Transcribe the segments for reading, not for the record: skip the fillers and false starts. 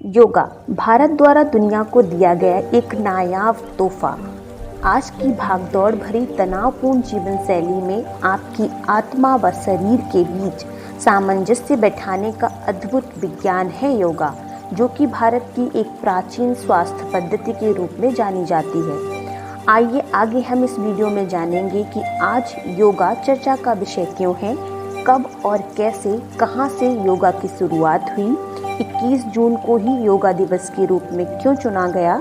योगा भारत द्वारा दुनिया को दिया गया एक नायाब तोहफा। आज की भागदौड़ भरी तनावपूर्ण जीवन शैली में आपकी आत्मा व शरीर के बीच सामंजस्य बैठाने का अद्भुत विज्ञान है योगा, जो कि भारत की एक प्राचीन स्वास्थ्य पद्धति के रूप में जानी जाती है। आइए आगे हम इस वीडियो में जानेंगे कि आज योगा चर्चा का विषय क्यों है, कब और कैसे, कहां से योगा की शुरुआत हुई, 21 जून को ही योगा दिवस के रूप में क्यों चुना गया,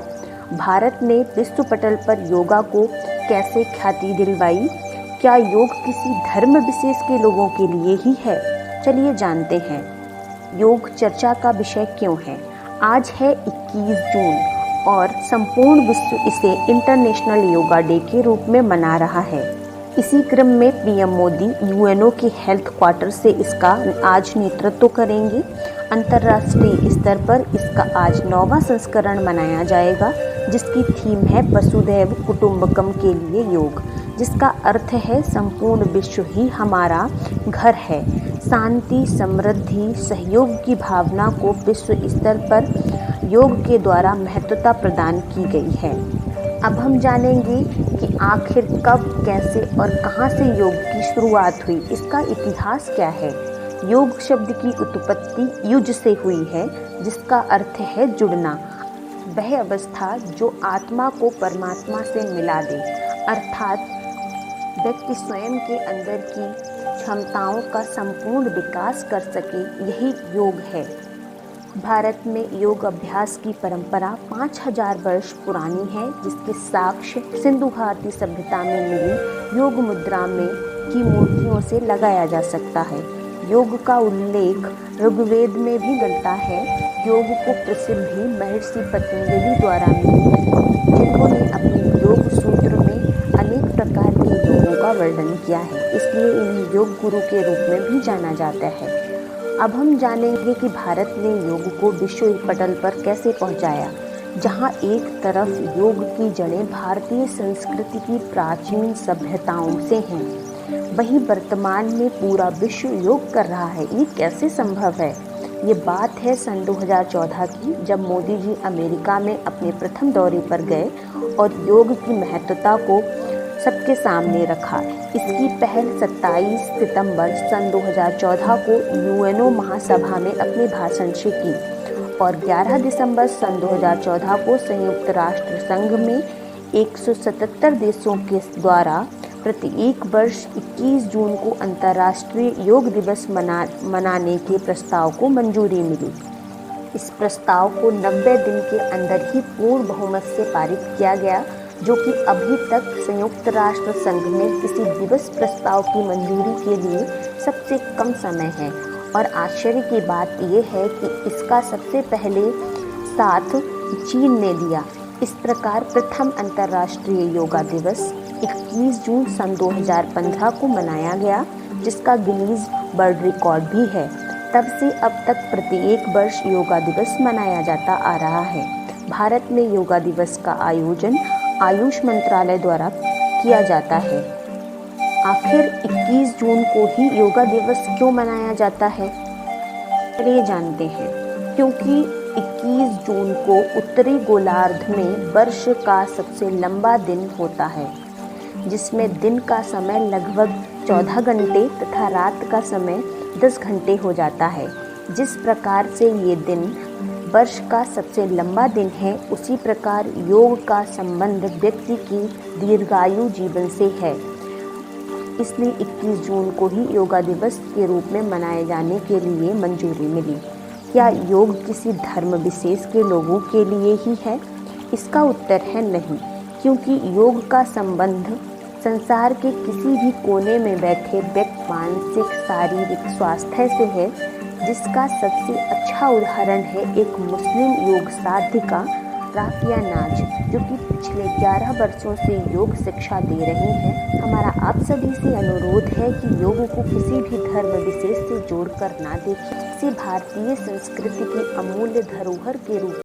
भारत ने विश्व पटल पर योगा को कैसे ख्याति दिलवाई, क्या योग किसी धर्म विशेष के लोगों के लिए ही है। चलिए जानते हैं योग चर्चा का विषय क्यों है। आज है 21 जून और संपूर्ण विश्व इसे इंटरनेशनल योगा डे के रूप में मना रहा है। इसी क्रम में पीएम मोदी यूएनओ के हेल्थ क्वार्टर से इसका आज नेतृत्व करेंगे। अंतर्राष्ट्रीय स्तर पर इसका आज 9वां संस्करण मनाया जाएगा, जिसकी थीम है वसुधैव कुटुंबकम के लिए योग, जिसका अर्थ है संपूर्ण विश्व ही हमारा घर है। शांति, समृद्धि, सहयोग की भावना को विश्व स्तर पर योग के द्वारा महत्वता प्रदान की गई है। अब हम जानेंगे कि आखिर कब, कैसे और कहां से योग की शुरुआत हुई, इसका इतिहास क्या है। योग शब्द की उत्पत्ति युज से हुई है, जिसका अर्थ है जुड़ना, वह अवस्था जो आत्मा को परमात्मा से मिला दे, अर्थात व्यक्ति स्वयं के अंदर की क्षमताओं का संपूर्ण विकास कर सके, यही योग है। भारत में योग अभ्यास की परंपरा 5000 वर्ष पुरानी है, जिसके साक्ष्य सिंधु घाटी सभ्यता में मिली योग मुद्रा में की मूर्तियों से लगाया जा सकता है। योग का उल्लेख ऋग्वेद में भी मिलता है। योग को प्रसिद्धि महर्षि पतंजलि द्वारा मिली, जिन्होंने अपने योग सूत्र में अनेक प्रकार के योगों का वर्णन किया है, इसलिए इन्हें योग गुरु के रूप में भी जाना जाता है। अब हम जानेंगे कि भारत ने योग को विश्व पटल पर कैसे पहुंचाया। जहां एक तरफ योग की जड़ें भारतीय संस्कृति की प्राचीन सभ्यताओं से हैं, वहीं वर्तमान में पूरा विश्व योग कर रहा है। ये कैसे संभव है? ये बात है सन 2014 की, जब मोदी जी अमेरिका में अपने प्रथम दौरे पर गए और योग की महत्वता को सबके सामने रखा। इसकी पहल 27 सितंबर सन 2014 को यूएनओ महासभा में अपने भाषण से की और 11 दिसंबर सन 2014 को संयुक्त राष्ट्र संघ में 177 देशों के द्वारा प्रत्येक वर्ष 21 जून को अंतर्राष्ट्रीय योग दिवस मनाने के प्रस्ताव को मंजूरी मिली। इस प्रस्ताव को 90 दिन के अंदर ही पूर्ण बहुमत से पारित किया गया, जो कि अभी तक संयुक्त राष्ट्र संघ में किसी दिवस प्रस्ताव की मंजूरी के लिए सबसे कम समय है। और आश्चर्य की बात यह है कि इसका सबसे पहले साथ चीन ने दिया। इस प्रकार प्रथम अंतर्राष्ट्रीय योगा दिवस 21 जून सन 2015 को मनाया गया, जिसका गिनीज वर्ल्ड रिकॉर्ड भी है। तब से अब तक प्रत्येक वर्ष योगा दिवस मनाया जाता आ रहा है। भारत में योगा दिवस का आयोजन आयुष मंत्रालय द्वारा किया जाता है। आखिर 21 जून को ही योगा दिवस क्यों मनाया जाता है, चलिए जानते हैं। क्योंकि 21 जून को उत्तरी गोलार्ध में वर्ष का सबसे लंबा दिन होता है, जिसमें दिन का समय लगभग 14 घंटे तथा रात का समय 10 घंटे हो जाता है। जिस प्रकार से ये दिन वर्ष का सबसे लंबा दिन है, उसी प्रकार योग का संबंध व्यक्ति की दीर्घायु जीवन से है। इसलिए 21 जून को ही योगा दिवस के रूप में मनाए जाने के लिए मंजूरी मिली। क्या योग किसी धर्म विशेष के लोगों के लिए ही है? इसका उत्तर है नहीं, क्योंकि योग का संबंध संसार के किसी भी कोने में बैठे व्यक्ति मानसिक शारीरिक स्वास्थ्य से है, जिसका सबसे अच्छा उदाहरण है एक मुस्लिम योग साधिका राफिया नाज, जो कि पिछले 11 वर्षों से योग शिक्षा दे रही हैं। हमारा आप सभी से अनुरोध है कि योग को किसी भी धर्म विशेष से जोड़कर ना देखें, इसे भारतीय संस्कृति की अमूल्य धरोहर के रूप